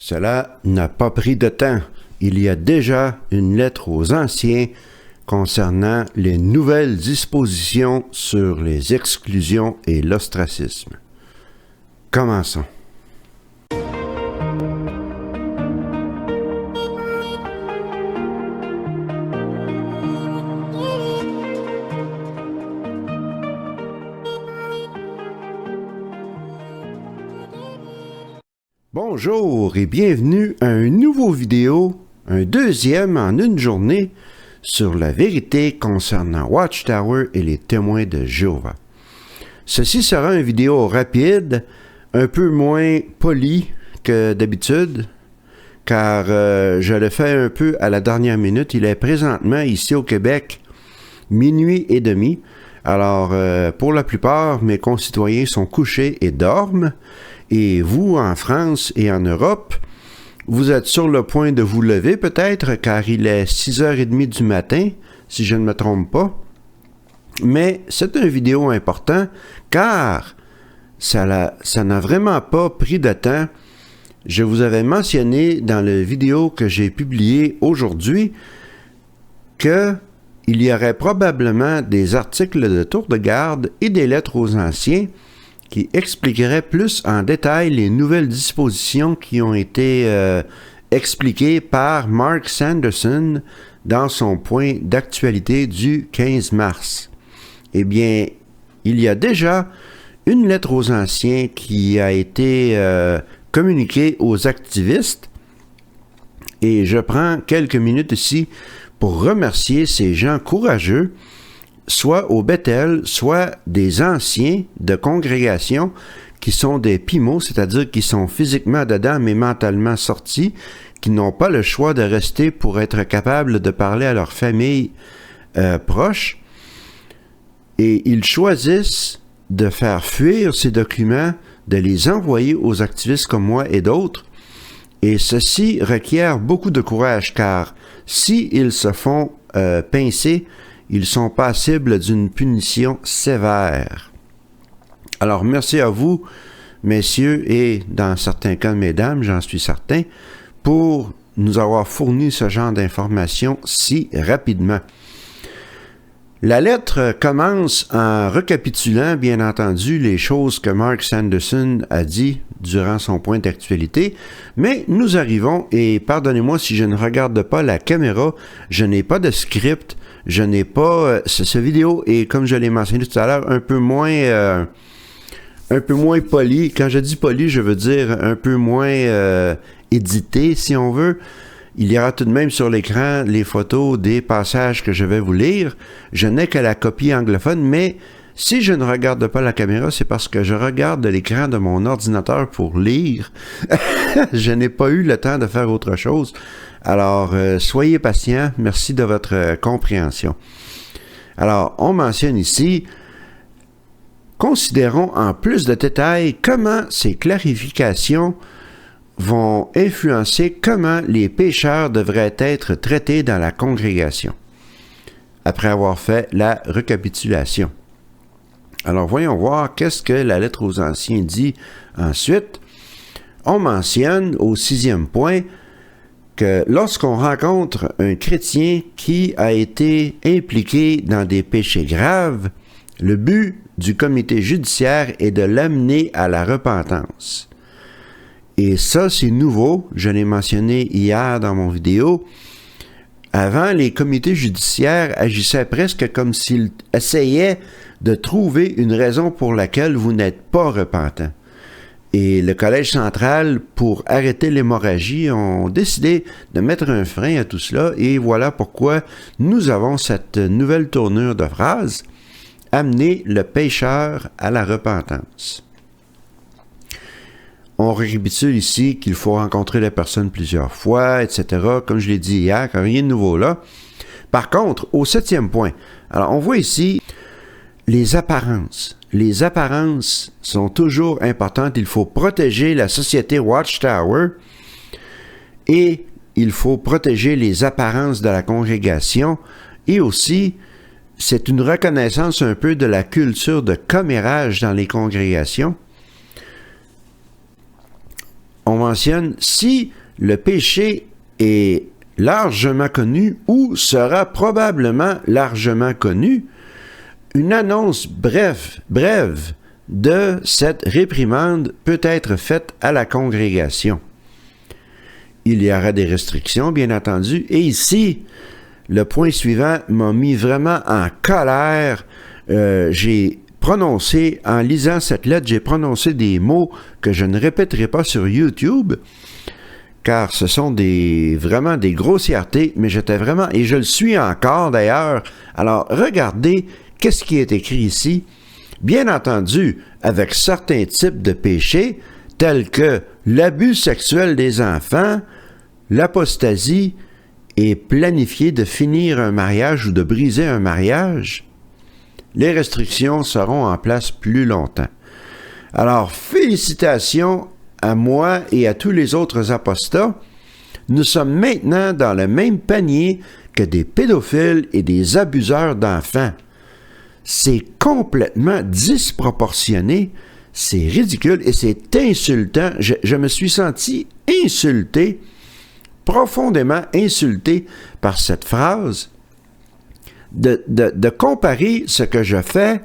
Cela n'a pas pris de temps. Il y a déjà une lettre aux anciens concernant les nouvelles dispositions sur les exclusions et l'ostracisme. Commençons. Bonjour et bienvenue à un nouveau vidéo, un deuxième en une journée, sur la vérité concernant Watchtower et les témoins de Jéhovah. Ceci sera une vidéo rapide, un peu moins polie que d'habitude, car je le fais un peu à la dernière minute. Il est présentement ici au Québec, 00h30. Alors, pour la plupart, mes concitoyens sont couchés et dorment. Et vous, en France et en Europe, vous êtes sur le point de vous lever peut-être, car il est 6h30 du matin, si je ne me trompe pas. Mais c'est une vidéo importante, car ça n'a vraiment pas pris de temps. Je vous avais mentionné dans la vidéo que j'ai publiée aujourd'hui qu'il y aurait probablement des articles de tour de garde et des lettres aux anciens qui expliquerait plus en détail les nouvelles dispositions qui ont été expliquées par Mark Sanderson dans son point d'actualité du 15 mars. Eh bien, il y a déjà une lettre aux anciens qui a été communiquée aux activistes et je prends quelques minutes ici pour remercier ces gens courageux, soit au Bethel, soit des anciens de congrégation qui sont des PIMO, c'est-à-dire qui sont physiquement dedans mais mentalement sortis, qui n'ont pas le choix de rester pour être capables de parler à leur famille proche. Et ils choisissent de faire fuir ces documents, de les envoyer aux activistes comme moi et d'autres. Et ceci requiert beaucoup de courage, car s'ils se font pincer, ils sont passibles d'une punition sévère. Alors, merci à vous, messieurs, et dans certains cas, mesdames, j'en suis certain, pour nous avoir fourni ce genre d'informations si rapidement. La lettre commence en récapitulant, bien entendu, les choses que Mark Sanderson a dit durant son point d'actualité, mais nous arrivons, et pardonnez-moi si je ne regarde pas la caméra, je n'ai pas de script, je n'ai pas... ce vidéo est, comme je l'ai mentionné tout à l'heure, un peu moins poli. Quand je dis poli, je veux dire un peu moins édité, si on veut. Il y aura tout de même sur l'écran les photos des passages que je vais vous lire. Je n'ai que la copie anglophone, mais si je ne regarde pas la caméra, c'est parce que je regarde l'écran de mon ordinateur pour lire. Je n'ai pas eu le temps de faire autre chose. Alors, soyez patients. Merci de votre compréhension. Alors, on mentionne ici, considérons en plus de détails comment ces clarifications vont influencer comment les pécheurs devraient être traités dans la congrégation, après avoir fait la récapitulation. Alors, voyons voir qu'est-ce que la lettre aux anciens dit ensuite. On mentionne au 6e point que lorsqu'on rencontre un chrétien qui a été impliqué dans des péchés graves, le but du comité judiciaire est de l'amener à la repentance. Et ça, c'est nouveau, je l'ai mentionné hier dans mon vidéo. Avant, les comités judiciaires agissaient presque comme s'ils essayaient de trouver une raison pour laquelle vous n'êtes pas repentant. Et le Collège central, pour arrêter l'hémorragie, ont décidé de mettre un frein à tout cela. Et voilà pourquoi nous avons cette nouvelle tournure de phrase, « Amener le pécheur à la repentance ». On récapitule ici qu'il faut rencontrer la personne plusieurs fois, etc. Comme je l'ai dit hier, rien de nouveau là. Par contre, au 7e point, alors on voit ici les apparences. Les apparences sont toujours importantes. Il faut protéger la société Watchtower et il faut protéger les apparences de la congrégation et aussi, c'est une reconnaissance un peu de la culture de commérage dans les congrégations. on mentionne si le péché est largement connu ou sera probablement largement connu, une annonce brève de cette réprimande peut être faite à la congrégation. Il y aura des restrictions, bien entendu, et ici, le point suivant m'a mis vraiment en colère. J'ai prononcé, en lisant cette lettre, j'ai prononcé des mots que je ne répéterai pas sur YouTube, car ce sont vraiment des grossièretés, mais j'étais vraiment, et je le suis encore d'ailleurs. Alors, regardez qu'est-ce qui est écrit ici. Bien entendu, avec certains types de péchés, tels que l'abus sexuel des enfants, l'apostasie et planifier de finir un mariage ou de briser un mariage, les restrictions seront en place plus longtemps. Alors, félicitations à moi et à tous les autres apostats. Nous sommes maintenant dans le même panier que des pédophiles et des abuseurs d'enfants. C'est complètement disproportionné, c'est ridicule et c'est insultant. Je me suis senti insulté, profondément insulté par cette phrase, de comparer ce que je fais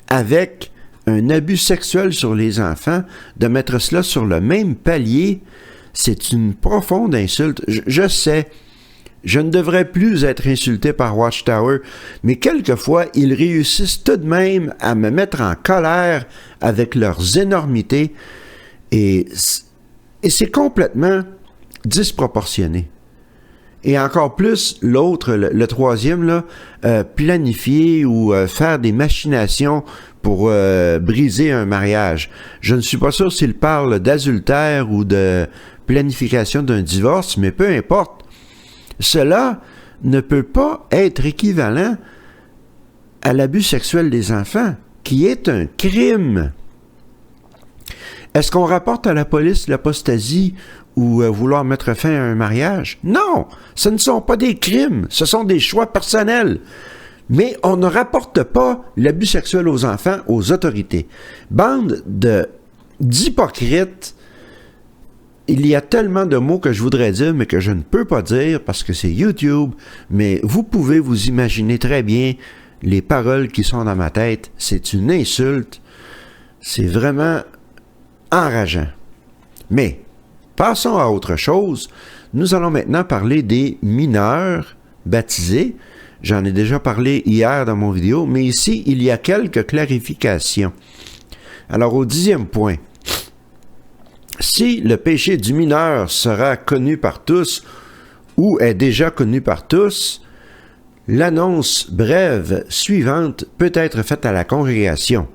avec un abus sexuel sur les enfants, de mettre cela sur le même palier. C'est une profonde insulte. Je sais, je ne devrais plus être insulté par Watchtower, mais quelquefois, ils réussissent tout de même à me mettre en colère avec leurs énormités, et c'est complètement disproportionné. Et encore plus, l'autre, le troisième, là, planifier ou faire des machinations pour briser un mariage. Je ne suis pas sûr s'il parle d'adultère ou de planification d'un divorce, mais peu importe. Cela ne peut pas être équivalent à l'abus sexuel des enfants, qui est un crime. Est-ce qu'on rapporte à la police l'apostasie ou vouloir mettre fin à un mariage? Non, ce ne sont pas des crimes, ce sont des choix personnels. Mais on ne rapporte pas l'abus sexuel aux enfants aux autorités. Bande d'hypocrites. Il y a tellement de mots que je voudrais dire, mais que je ne peux pas dire parce que c'est YouTube. Mais vous pouvez vous imaginer très bien les paroles qui sont dans ma tête. C'est une insulte. C'est vraiment enrageant. Mais passons à autre chose. Nous allons maintenant parler des mineurs baptisés. J'en ai déjà parlé hier dans mon vidéo, mais ici, il y a quelques clarifications. Alors, au 10e point, si le péché du mineur sera connu par tous ou est déjà connu par tous, l'annonce brève suivante peut être faite à la congrégation.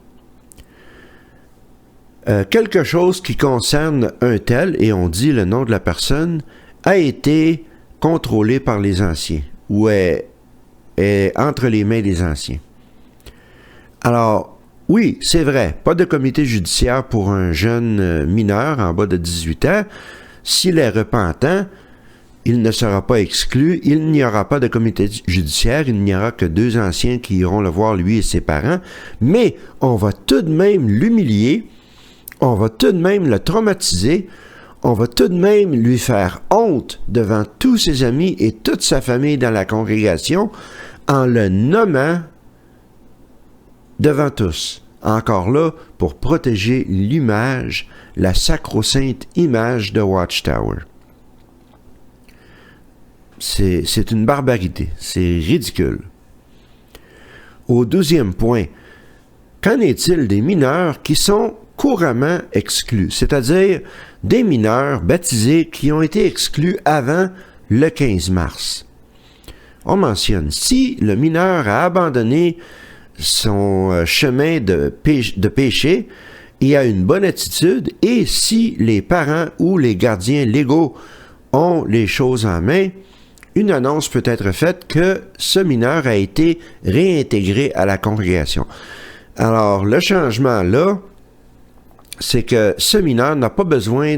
Quelque chose qui concerne un tel, et on dit le nom de la personne, a été contrôlé par les anciens ou est entre les mains des anciens. Alors, oui, c'est vrai, pas de comité judiciaire pour un jeune mineur en bas de 18 ans. S'il est repentant, il ne sera pas exclu, il n'y aura pas de comité judiciaire, il n'y aura que 2 anciens qui iront le voir, lui et ses parents, mais on va tout de même l'humilier, on va tout de même le traumatiser, on va tout de même lui faire honte devant tous ses amis et toute sa famille dans la congrégation en le nommant devant tous. Encore là, pour protéger l'image, la sacro-sainte image de Watchtower. C'est une barbarité, c'est ridicule. Au 12e point, qu'en est-il des mineurs qui sont couramment exclus, c'est-à-dire des mineurs baptisés qui ont été exclus avant le 15 mars? On mentionne, si le mineur a abandonné son chemin de péché et a une bonne attitude, et si les parents ou les gardiens légaux ont les choses en main, une annonce peut être faite que ce mineur a été réintégré à la congrégation. Alors, le changement là, c'est que ce mineur n'a pas besoin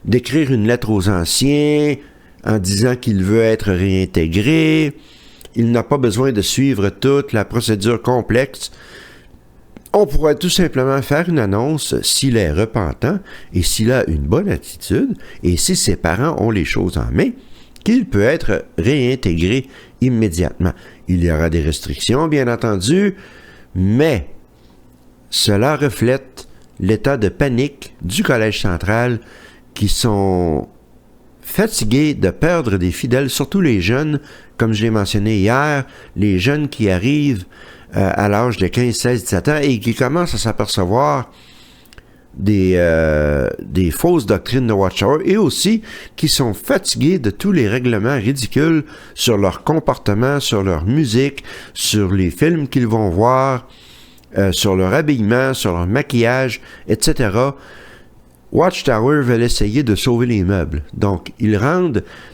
d'écrire une lettre aux anciens en disant qu'il veut être réintégré. Il n'a pas besoin de suivre toute la procédure complexe. On pourrait tout simplement faire une annonce s'il est repentant et s'il a une bonne attitude et si ses parents ont les choses en main, qu'il peut être réintégré immédiatement. Il y aura des restrictions, bien entendu, mais cela reflète l'état de panique du Collège central qui sont fatigués de perdre des fidèles, surtout les jeunes, comme je l'ai mentionné hier, les jeunes qui arrivent à l'âge de 15, 16, 17 ans et qui commencent à s'apercevoir des fausses doctrines de Watchtower et aussi qui sont fatigués de tous les règlements ridicules sur leur comportement, sur leur musique, sur les films qu'ils vont voir, sur leur habillement, sur leur maquillage, etc. Watchtower veut essayer de sauver les meubles. Donc,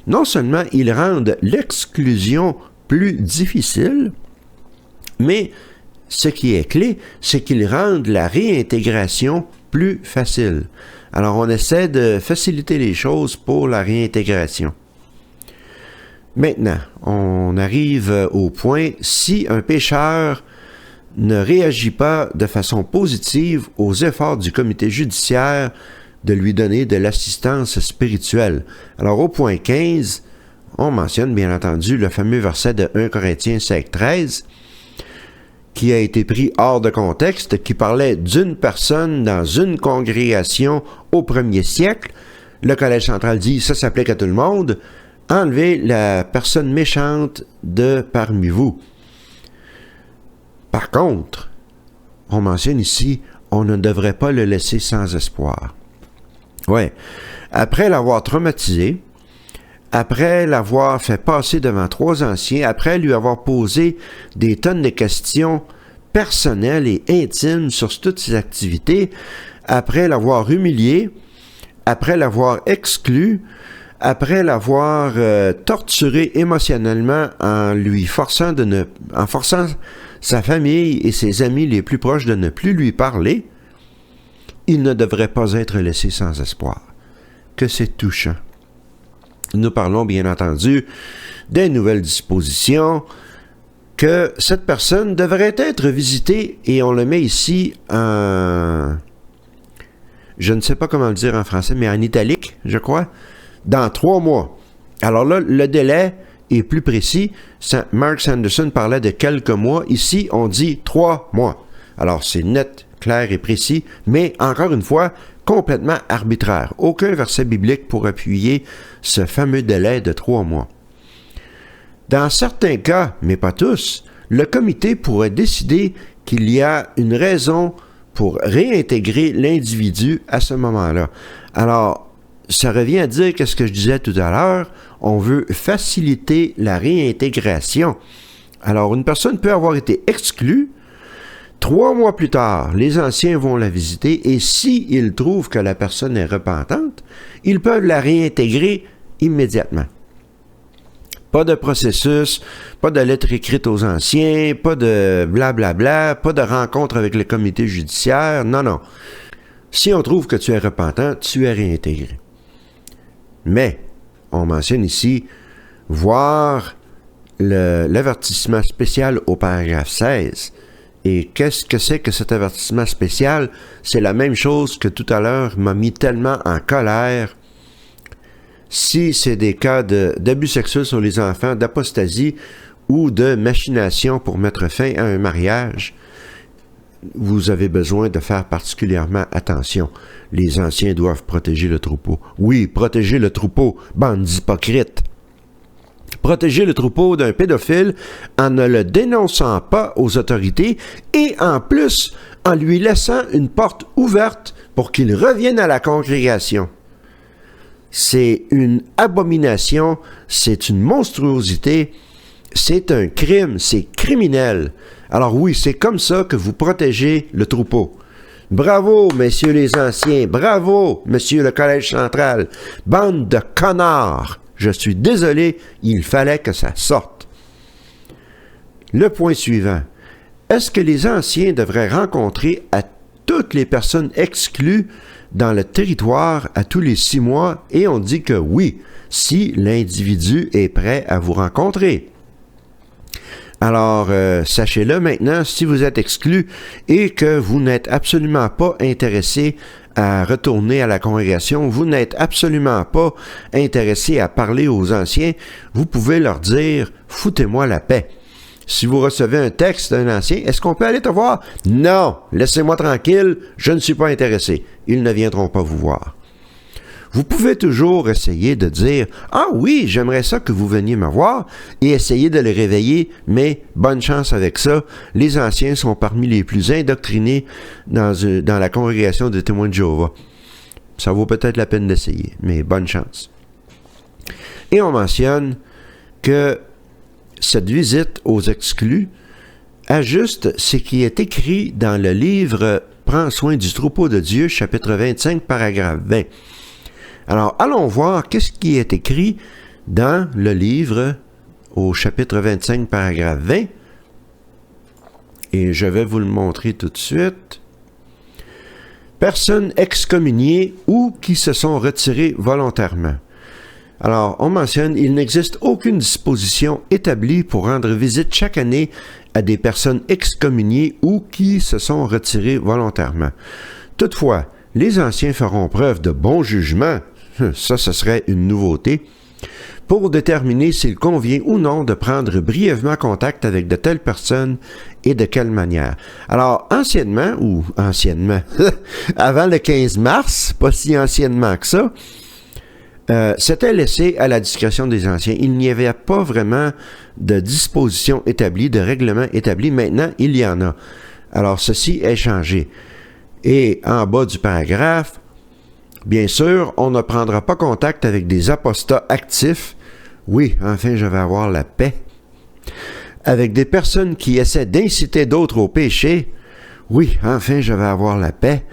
non seulement ils rendent l'exclusion plus difficile, mais ce qui est clé, c'est qu'ils rendent la réintégration plus facile. Alors, on essaie de faciliter les choses pour la réintégration. Maintenant, on arrive au point, si un pécheur ne réagit pas de façon positive aux efforts du comité judiciaire de lui donner de l'assistance spirituelle. Alors, au point 15, on mentionne bien entendu le fameux verset de 1 Corinthiens 5:13, qui a été pris hors de contexte, qui parlait d'une personne dans une congrégation au 1er siècle. Le Collège central dit, ça s'applique à tout le monde, enlevez la personne méchante de parmi vous. Par contre, on mentionne ici, on ne devrait pas le laisser sans espoir. Ouais. Après l'avoir traumatisé, après l'avoir fait passer devant 3 anciens, après lui avoir posé des tonnes de questions personnelles et intimes sur toutes ses activités, après l'avoir humilié, après l'avoir exclu, après l'avoir torturé émotionnellement en forçant sa famille et ses amis les plus proches de ne plus lui parler, il ne devrait pas être laissé sans espoir. Que c'est touchant. Nous parlons bien entendu des nouvelles dispositions, que cette personne devrait être visitée, et on le met ici en... je ne sais pas comment le dire en français, mais en italique, je crois, dans 3 mois. Alors là, le délai est plus précis. Mark Sanderson parlait de quelques mois. Ici, on dit 3 mois. Alors, c'est net, clair et précis, mais encore une fois, complètement arbitraire. Aucun verset biblique pour appuyer ce fameux délai de 3 mois. Dans certains cas, mais pas tous, le comité pourrait décider qu'il y a une raison pour réintégrer l'individu à ce moment-là. Alors, ça revient à dire ce que je disais tout à l'heure, on veut faciliter la réintégration. Alors, une personne peut avoir été exclue. 3 mois plus tard, les anciens vont la visiter et s'ils trouvent que la personne est repentante, ils peuvent la réintégrer immédiatement. Pas de processus, pas de lettre écrite aux anciens, pas de blablabla, pas de rencontre avec le comité judiciaire, non. Si on trouve que tu es repentant, tu es réintégré. Mais, on mentionne ici, voir l'avertissement spécial au paragraphe 16. Et qu'est-ce que c'est que cet avertissement spécial? C'est la même chose que tout à l'heure m'a mis tellement en colère. Si c'est des cas d'abus sexuels sur les enfants, d'apostasie ou de machination pour mettre fin à un mariage, vous avez besoin de faire particulièrement attention. Les anciens doivent protéger le troupeau. Oui, protéger le troupeau, bande d'hypocrites. Protéger le troupeau d'un pédophile en ne le dénonçant pas aux autorités et en plus en lui laissant une porte ouverte pour qu'il revienne à la congrégation. C'est une abomination, c'est une monstruosité, c'est un crime, c'est criminel. Alors oui, c'est comme ça que vous protégez le troupeau. Bravo, messieurs les anciens, bravo, monsieur le Collège central, bande de connards. Je suis désolé, il fallait que ça sorte. Le point suivant. Est-ce que les anciens devraient rencontrer à toutes les personnes exclues dans le territoire à tous les 6 mois? Et on dit que oui, si l'individu est prêt à vous rencontrer. Alors, sachez-le maintenant, si vous êtes exclu et que vous n'êtes absolument pas intéressé à retourner à la congrégation, vous n'êtes absolument pas intéressé à parler aux anciens, vous pouvez leur dire « Foutez-moi la paix ». Si vous recevez un texte d'un ancien, est-ce qu'on peut aller te voir? Non, laissez-moi tranquille, je ne suis pas intéressé. Ils ne viendront pas vous voir. Vous pouvez toujours essayer de dire « Ah oui, j'aimerais ça que vous veniez me voir » et essayer de les réveiller, mais bonne chance avec ça. Les anciens sont parmi les plus indoctrinés dans la congrégation des témoins de Jéhovah. Ça vaut peut-être la peine d'essayer, mais bonne chance. Et on mentionne que cette visite aux exclus ajuste ce qui est écrit dans le livre « Prends soin du troupeau de Dieu », chapitre 25, paragraphe 20. Alors, allons voir qu'est-ce qui est écrit dans le livre au chapitre 25, paragraphe 20. Et je vais vous le montrer tout de suite. Personnes excommuniées ou qui se sont retirées volontairement. Alors, on mentionne, il n'existe aucune disposition établie pour rendre visite chaque année à des personnes excommuniées ou qui se sont retirées volontairement. Toutefois, les anciens feront preuve de bon jugement, ça ce serait une nouveauté, pour déterminer s'il convient ou non de prendre brièvement contact avec de telles personnes et de quelle manière. Alors, anciennement, avant le 15 mars, pas si anciennement que ça, c'était laissé à la discrétion des anciens. Il n'y avait pas vraiment de disposition établie, de règlement établi. Maintenant, il y en a. Alors, ceci est changé. Et en bas du paragraphe, bien sûr, on ne prendra pas contact avec des apostats actifs. Oui, enfin, je vais avoir la paix. Avec des personnes qui essaient d'inciter d'autres au péché. Oui, enfin, je vais avoir la paix.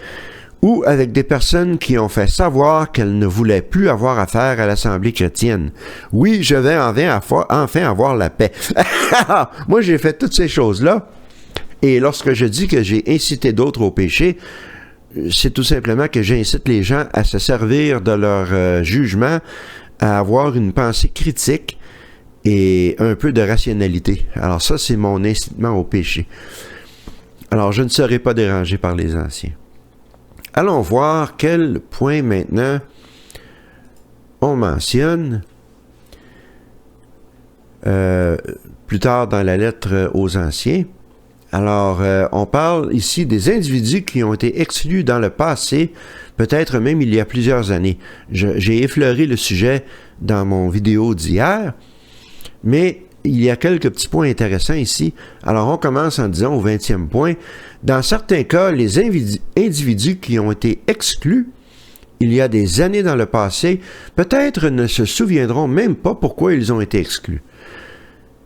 Ou avec des personnes qui ont fait savoir qu'elles ne voulaient plus avoir affaire à l'Assemblée chrétienne. Oui, je vais enfin avoir la paix. Moi, j'ai fait toutes ces choses-là. Et lorsque je dis que j'ai incité d'autres au péché, c'est tout simplement que j'incite les gens à se servir de leur jugement, à avoir une pensée critique et un peu de rationalité. Alors ça, c'est mon incitement au péché. Alors, je ne serai pas dérangé par les anciens. Allons voir quel point maintenant on mentionne plus tard dans la lettre aux anciens. Alors, on parle ici des individus qui ont été exclus dans le passé, peut-être même il y a plusieurs années. J'ai effleuré le sujet dans mon vidéo d'hier, mais il y a quelques petits points intéressants ici. Alors, on commence en disant au 20e point, dans certains cas, les individus qui ont été exclus il y a des années dans le passé, peut-être ne se souviendront même pas pourquoi ils ont été exclus.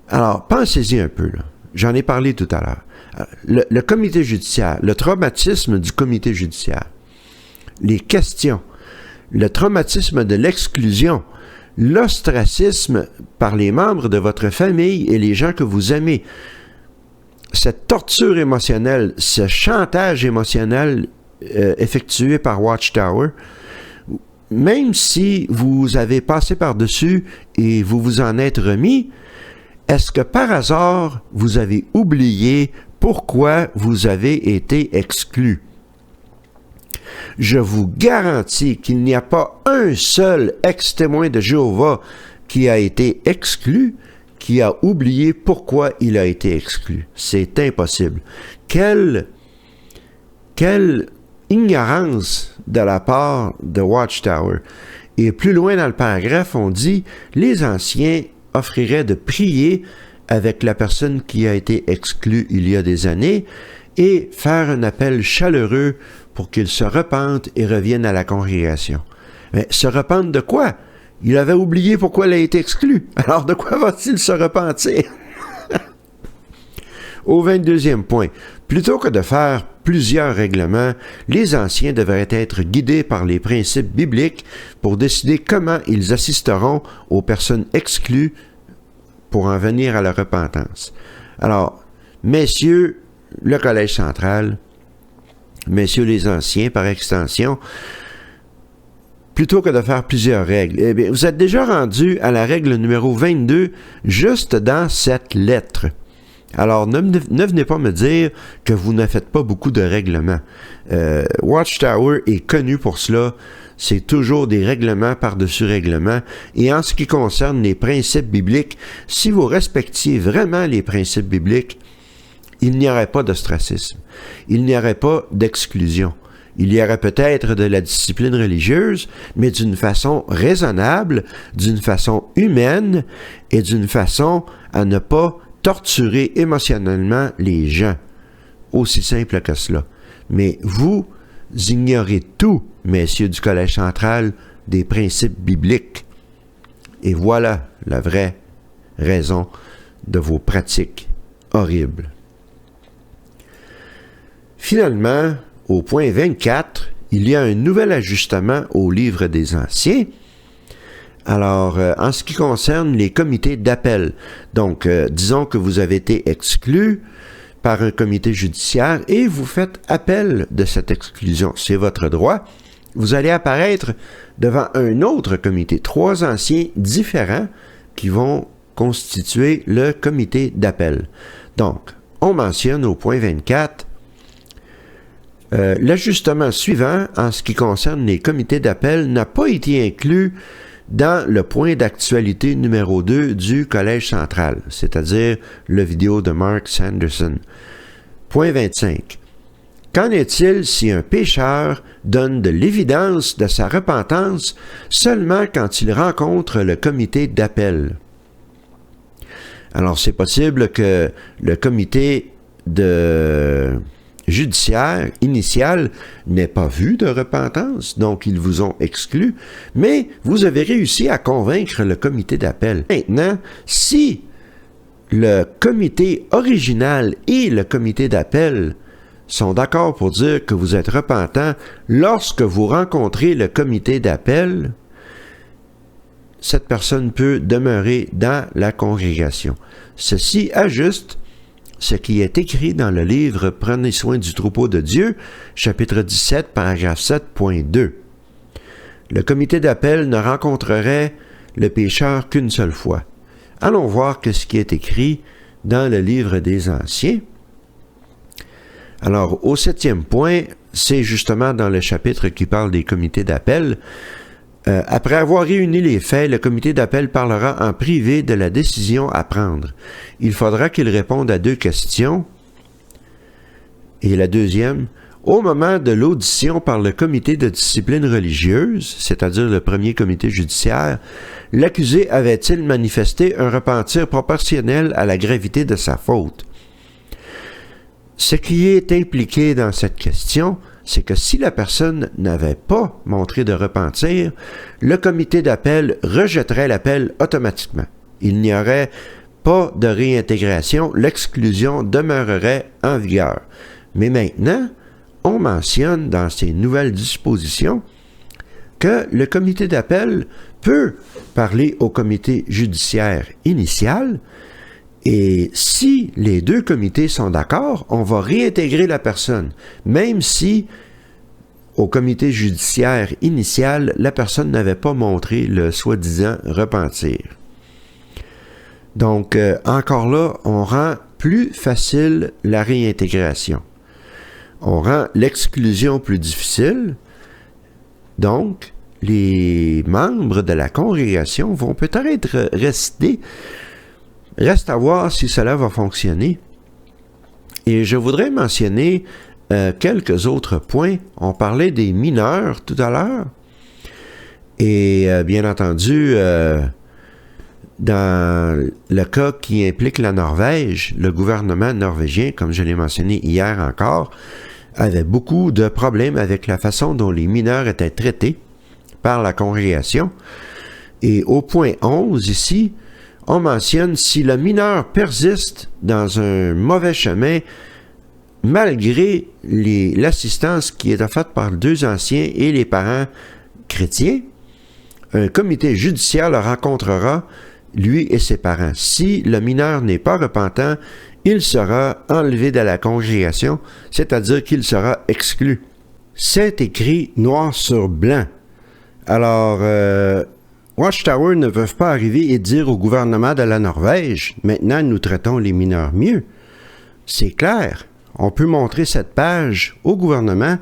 Alors, pensez-y un peu, là. J'en ai parlé tout à l'heure. Le comité judiciaire, le traumatisme du comité judiciaire, les questions, le traumatisme de l'exclusion, l'ostracisme par les membres de votre famille et les gens que vous aimez, cette torture émotionnelle, ce chantage émotionnel effectué par Watchtower, même si vous avez passé par-dessus et vous vous en êtes remis, est-ce que par hasard vous avez oublié pourquoi vous avez été exclu? Je vous garantis qu'il n'y a pas un seul ex-témoin de Jéhovah qui a été exclu, qui a oublié pourquoi il a été exclu. C'est impossible. Quelle ignorance de la part de Watchtower. Et plus loin dans le paragraphe, on dit « Les anciens offriraient de prier avec la personne qui a été exclue il y a des années et faire un appel chaleureux pour qu'il se repente et revienne à la congrégation. » Mais se repente de quoi? Il avait oublié pourquoi il a été exclu. Alors de quoi va-t-il se repentir? Au 22e point, plutôt que de faire plusieurs règlements, les anciens devraient être guidés par les principes bibliques pour décider comment ils assisteront aux personnes exclues pour en venir à la repentance. Alors, messieurs, le Collège central, messieurs les anciens par extension, plutôt que de faire plusieurs règles, eh bien, vous êtes déjà rendus à la règle numéro 22 juste dans cette lettre. Alors, ne venez pas me dire que vous ne faites pas beaucoup de règlements. Watchtower est connu pour cela. C'est toujours des règlements par-dessus règlements. Et en ce qui concerne les principes bibliques, si vous respectiez vraiment les principes bibliques, il n'y aurait pas d'ostracisme. Il n'y aurait pas d'exclusion. Il y aurait peut-être de la discipline religieuse, mais d'une façon raisonnable, d'une façon humaine et d'une façon à ne pas torturer émotionnellement les gens. Aussi simple que cela. Mais vous ignorez tout, messieurs du Collège central, des principes bibliques. Et voilà la vraie raison de vos pratiques horribles. Finalement, au point 24, il y a un nouvel ajustement au livre des Anciens. Alors, en ce qui concerne les comités d'appel, donc, disons que vous avez été exclu par un comité judiciaire et vous faites appel de cette exclusion. C'est votre droit. Vous allez apparaître devant un autre comité, 3 anciens différents qui vont constituer le comité d'appel. Donc, on mentionne au point 24 l'ajustement suivant en ce qui concerne les comités d'appel n'a pas été inclus dans le point d'actualité numéro 2 du Collège central, c'est-à-dire le vidéo de Mark Sanderson. Point 25. Qu'en est-il si un pécheur donne de l'évidence de sa repentance seulement quand il rencontre le comité d'appel? Alors, c'est possible que le comité judiciaire initial n'ait pas vu de repentance, donc ils vous ont exclu, mais vous avez réussi à convaincre le comité d'appel. Maintenant, si le comité original et le comité d'appel sont d'accord pour dire que vous êtes repentant lorsque vous rencontrez le comité d'appel, cette personne peut demeurer dans la congrégation. Ceci ajuste ce qui est écrit dans le livre « Prenez soin du troupeau de Dieu », chapitre 17, paragraphe 7.2. Le comité d'appel ne rencontrerait le pécheur qu'une seule fois. Allons voir ce qui est écrit dans le livre des Anciens. Alors, au 7e point, c'est justement dans le chapitre qui parle des comités d'appel. Après avoir réuni les faits, le comité d'appel parlera en privé de la décision à prendre. Il faudra qu'il réponde à 2 questions. Et la deuxième, au moment de l'audition par le comité de discipline religieuse, c'est-à-dire le premier comité judiciaire, l'accusé avait-il manifesté un repentir proportionnel à la gravité de sa faute? Ce qui est impliqué dans cette question, c'est que si la personne n'avait pas montré de repentir, le comité d'appel rejetterait l'appel automatiquement. Il n'y aurait pas de réintégration, l'exclusion demeurerait en vigueur. Mais maintenant, on mentionne dans ces nouvelles dispositions que le comité d'appel peut parler au comité judiciaire initial. Et si les 2 comités sont d'accord, on va réintégrer la personne, même si au comité judiciaire initial, la personne n'avait pas montré le soi-disant repentir. Donc, encore là, on rend plus facile la réintégration. On rend l'exclusion plus difficile. Donc, les membres de la congrégation vont peut-être rester. Reste à voir si cela va fonctionner. Et je voudrais mentionner quelques autres points. On parlait des mineurs tout à l'heure. Et bien entendu, dans le cas qui implique la Norvège, le gouvernement norvégien, comme je l'ai mentionné hier encore, avait beaucoup de problèmes avec la façon dont les mineurs étaient traités par la congrégation. Et au point 11 ici, on mentionne si le mineur persiste dans un mauvais chemin, malgré l'assistance qui est offerte par 2 anciens et les parents chrétiens, un comité judiciaire le rencontrera, lui et ses parents. Si le mineur n'est pas repentant, il sera enlevé de la congrégation, c'est-à-dire qu'il sera exclu. C'est écrit noir sur blanc. Alors, Watchtower ne peuvent pas arriver et dire au gouvernement de la Norvège, maintenant nous traitons les mineurs mieux. c'est clair. On peut montrer cette page au gouvernement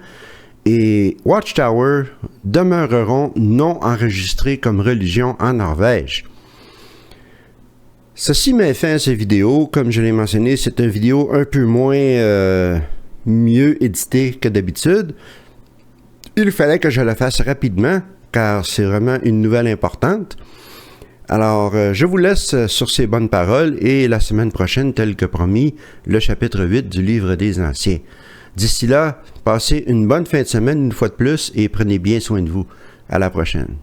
et Watchtower demeureront non enregistrés comme religion en Norvège. Ceci met fin à cette vidéo. Comme je l'ai mentionné, c'est une vidéo un peu moins mieux éditée que d'habitude. Il fallait que je la fasse rapidement, car c'est vraiment une nouvelle importante. Alors, je vous laisse sur ces bonnes paroles et la semaine prochaine, tel que promis, le chapitre 8 du Livre des Anciens. D'ici là, passez une bonne fin de semaine une fois de plus et prenez bien soin de vous. À la prochaine.